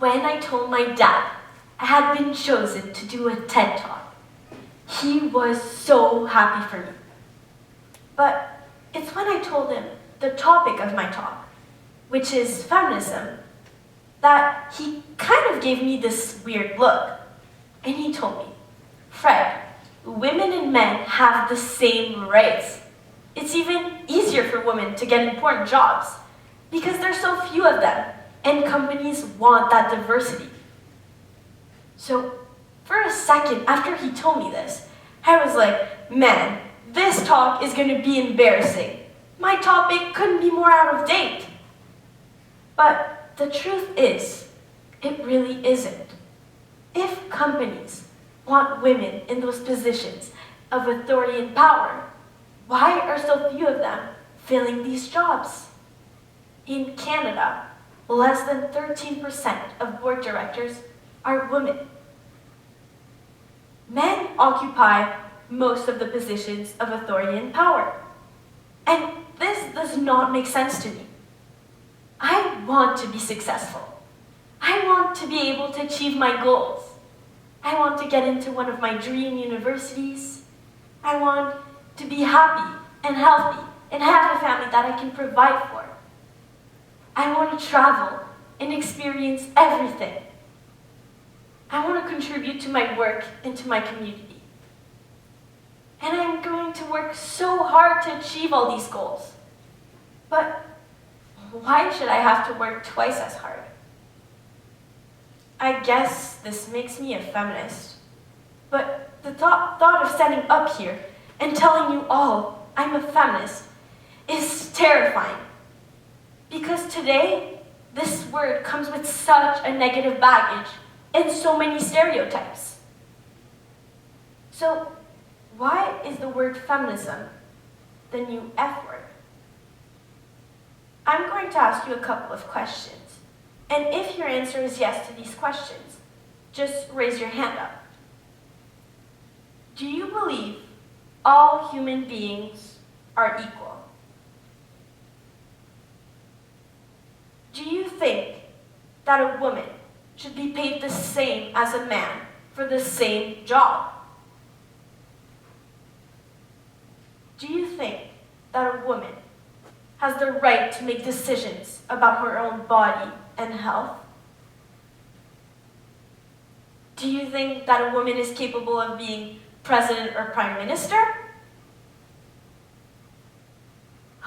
when I told my dad I had been chosen to do a TED Talk, he was so happy for me. But it's when I told him the topic of my talk, which is feminism, that he kind of gave me this weird look. And he told me, "Fred, women and men have the same rights. It's even easier for women to get important jobs because there's so few of them, and companies want that diversity." So for a second after he told me this, I was like, man, this talk is going to be embarrassing. My topic couldn't be more out of date. But the truth is, it really isn't. If companies want women in those positions of authority and power, why are so few of them filling these jobs? In Canada, less than 13% of board directors are women. Men occupy most of the positions of authority and power. And this does not make sense to me. I want to be successful. I want to be able to achieve my goals. I want to get into one of my dream universities. I want to be happy and healthy and have a family that I can provide for. I want to travel and experience everything. I want to contribute to my work and to my community. And I'm going to work so hard to achieve all these goals. But why should I have to work twice as hard? I guess this makes me a feminist. But the thought of standing up here and telling you all I'm a feminist is terrifying. Because today, this word comes with such a negative baggage and so many stereotypes. So, why is the word feminism the new F word? I'm going to ask you a couple of questions. And if your answer is yes to these questions, just raise your hand up. Do you believe all human beings are equal? Do you think that a woman should be paid the same as a man for the same job? Do you think that a woman has the right to make decisions about her own body and health? Do you think that a woman is capable of being president or prime minister?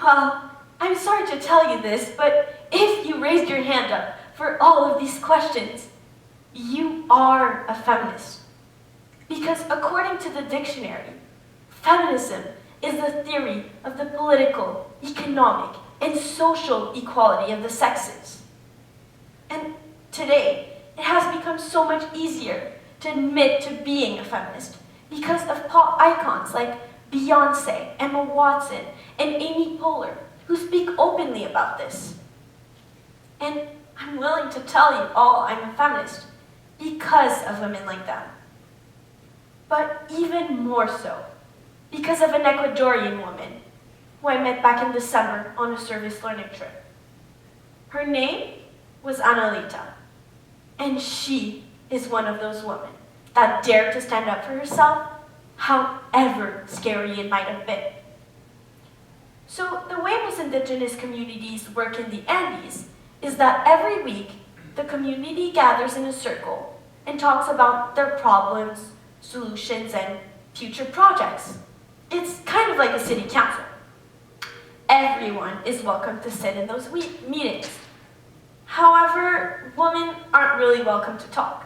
Well, I'm sorry to tell you this, but if you raised your hand up for all of these questions, you are a feminist. Because according to the dictionary, feminism is the theory of the political, economic, and social equality of the sexes. And today, it has become so much easier to admit to being a feminist because of pop icons like Beyonce, Emma Watson, and Amy Poehler, who speak openly about this. And I'm willing to tell you all I'm a feminist because of women like them. But even more so, because of an Ecuadorian woman who I met back in December on a service learning trip. Her name was Analita, and she is one of those women that dared to stand up for herself, however scary it might have been. So the way most indigenous communities work in the Andes is that every week the community gathers in a circle and talks about their problems, solutions, and future projects. It's kind of like a city council. Everyone is welcome to sit in those meetings. However, women aren't really welcome to talk.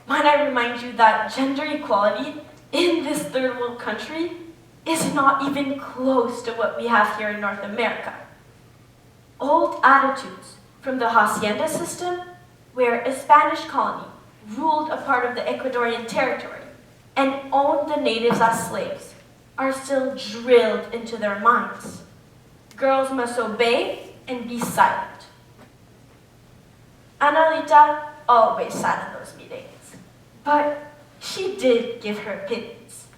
Might I remind you that gender equality in this third world country is not even close to what we have here in North America. Old attitudes from the hacienda system, where a Spanish colony ruled a part of the Ecuadorian territory and owned the natives as slaves, are still drilled into their minds. Girls must obey and be silent. Analita always sat in those meetings, but she did give her opinions,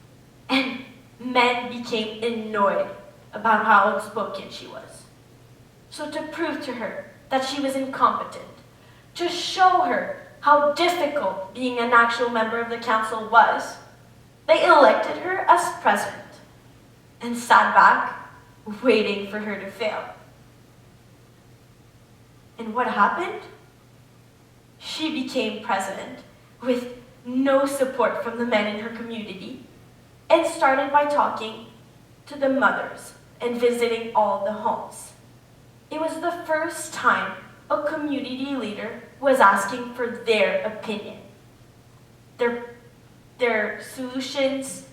and men became annoyed about how outspoken she was. So to prove to her that she was incompetent, to show her how difficult being an actual member of the council was, they elected her as president and sat back, waiting for her to fail. And what happened? She became president with no support from the men in her community and started by talking to the mothers and visiting all the homes. It was the first time a community leader was asking for their opinion, their solutions,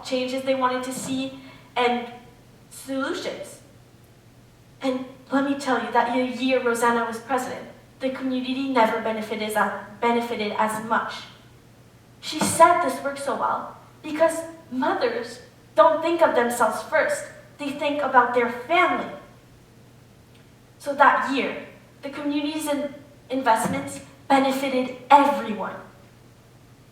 changes they wanted to see, and solutions. And let me tell you that the year Rosanna was president, the community never benefited as much. She said this worked so well because mothers don't think of themselves first. They think about their family. So that year, the community's investments benefited everyone.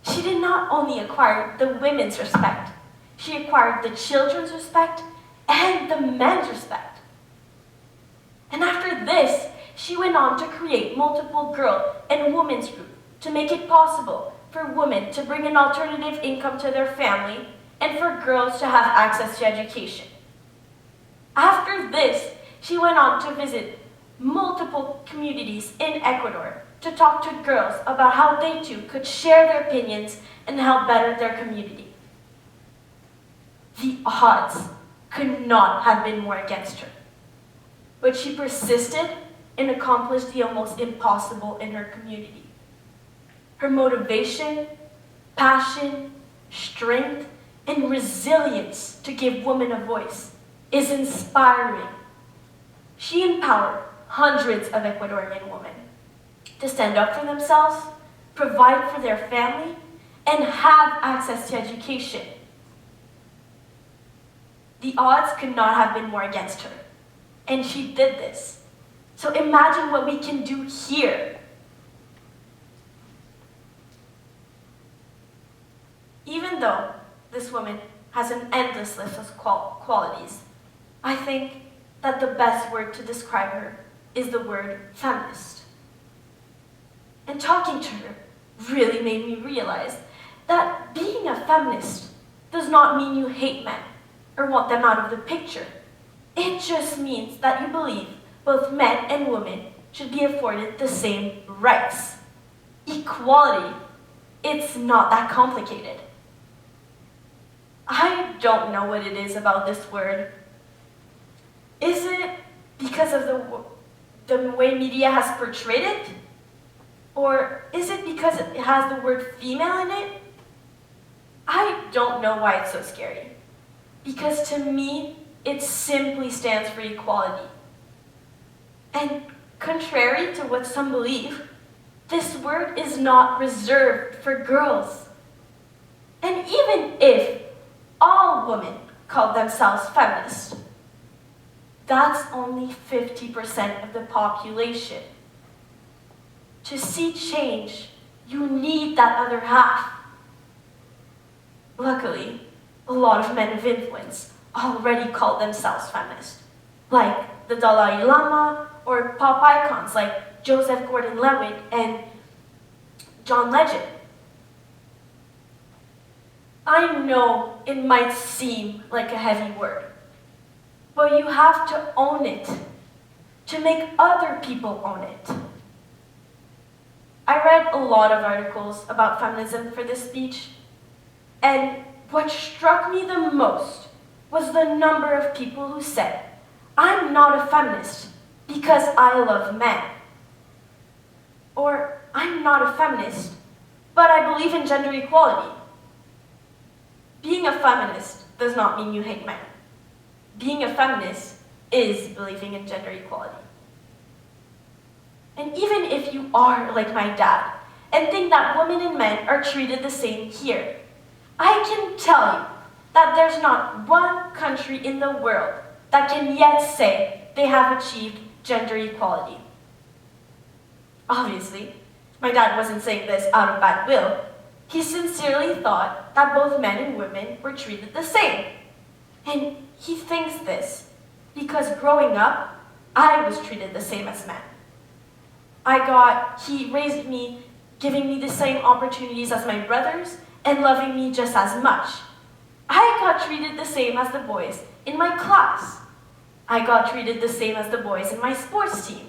She did not only acquire the women's respect, she acquired the children's respect and the men's respect. And after this, she went on to create multiple girl and women's groups to make it possible for women to bring an alternative income to their family and for girls to have access to education. After this, she went on to visit multiple communities in Ecuador to talk to girls about how they too could share their opinions and help better their community. The odds could not have been more against her, but she persisted and accomplished the almost impossible in her community. Her motivation, passion, strength, and resilience to give women a voice is inspiring. She empowered hundreds of Ecuadorian women to stand up for themselves, provide for their family, and have access to education. The odds could not have been more against her, and she did this. So imagine what we can do here. Even though this woman has an endless list of qualities, I think that the best word to describe her is the word feminist. And talking to her really made me realize that being a feminist does not mean you hate men or want them out of the picture. It just means that you believe both men and women should be afforded the same rights. Equality, it's not that complicated. I don't know what it is about this word. Is it because of the way media has portrayed it? Or is it because it has the word female in it? I don't know why it's so scary. Because to me, it simply stands for equality. And contrary to what some believe, this word is not reserved for girls. And even if all women call themselves feminists, that's only 50% of the population. To see change, you need that other half. Luckily, a lot of men of influence already call themselves feminist, like the Dalai Lama or pop icons like Joseph Gordon-Levitt and John Legend. I know it might seem like a heavy word, but you have to own it to make other people own it. I read a lot of articles about feminism for this speech, and what struck me the most was the number of people who said, "I'm not a feminist because I love men." Or, "I'm not a feminist, but I believe in gender equality." Being a feminist does not mean you hate men. Being a feminist is believing in gender equality. And even if you are like my dad and think that women and men are treated the same here, I can tell you that there's not one country in the world that can yet say they have achieved gender equality. Obviously, my dad wasn't saying this out of bad will. He sincerely thought that both men and women were treated the same. And he thinks this because growing up, I was treated the same as men. He raised me, giving me the same opportunities as my brothers, and loving me just as much. I got treated the same as the boys in my class. I got treated the same as the boys in my sports team.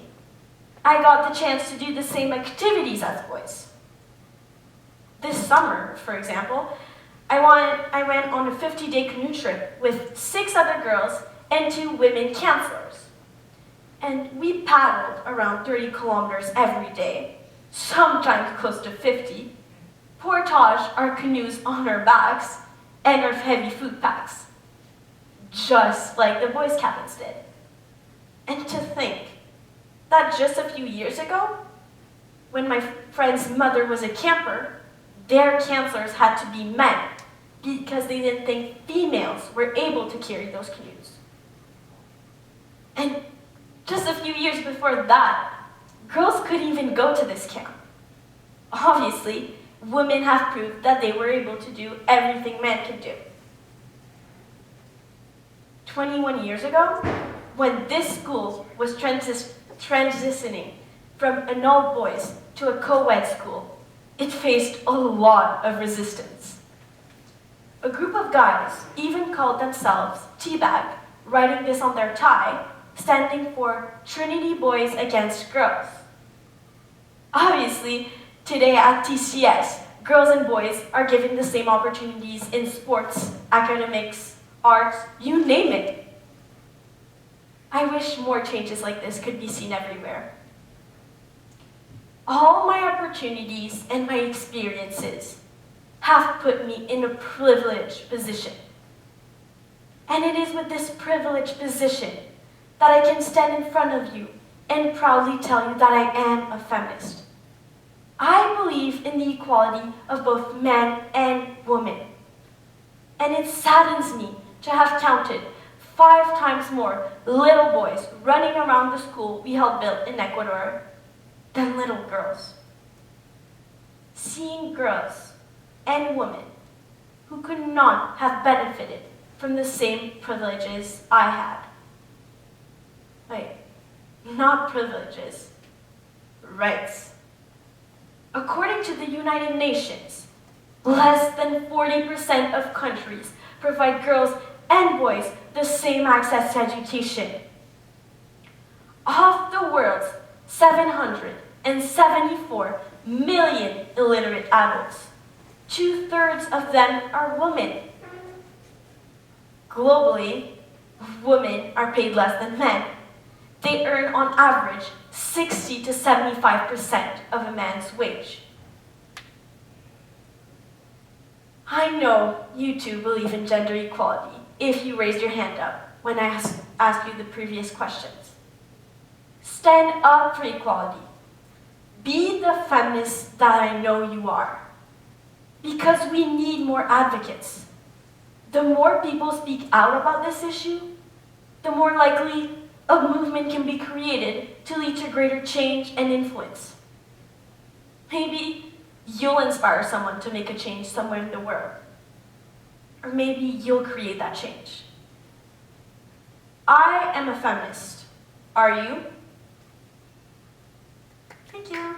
I got the chance to do the same activities as boys. This summer, for example, I went on a 50-day canoe trip with 6 other girls and 2 women counselors. And we paddled around 30 kilometers every day, sometimes close to 50, portage our canoes on our backs and our heavy food packs, just like the boys' cabins did. And to think that just a few years ago, when my friend's mother was a camper, their counselors had to be men because they didn't think females were able to carry those canoes. And just a few years before that, girls couldn't even go to this camp. Obviously, women have proved that they were able to do everything men could do. 21 years ago, when this school was transitioning from an all-boys to a co-ed school, it faced a lot of resistance. A group of guys even called themselves Teabag, writing this on their tie, standing for Trinity Boys Against Girls. Obviously, today at TCS, girls and boys are given the same opportunities in sports, academics, arts, you name it. I wish more changes like this could be seen everywhere. All my opportunities and my experiences have put me in a privileged position. And it is with this privileged position that I can stand in front of you and proudly tell you that I am a feminist. I believe in the equality of both men and women. And it saddens me to have counted 5 times more little boys running around the school we helped build in Ecuador than little girls. Seeing girls and women who could not have benefited from the same privileges I had. Wait, not privileges, rights. According to the United Nations, less than 40% of countries provide girls and boys the same access to education. Of the world's 774 million illiterate adults, 2/3 of them are women. Globally, women are paid less than men. They earn on average 60 to 75% of a man's wage. I know you too believe in gender equality if you raised your hand up when I asked you the previous questions. Stand up for equality. Be the feminist that I know you are. Because we need more advocates. The more people speak out about this issue, the more likely a movement can be created to lead to greater change and influence. Maybe you'll inspire someone to make a change somewhere in the world. Or maybe you'll create that change. I am a feminist. Are you? Thank you.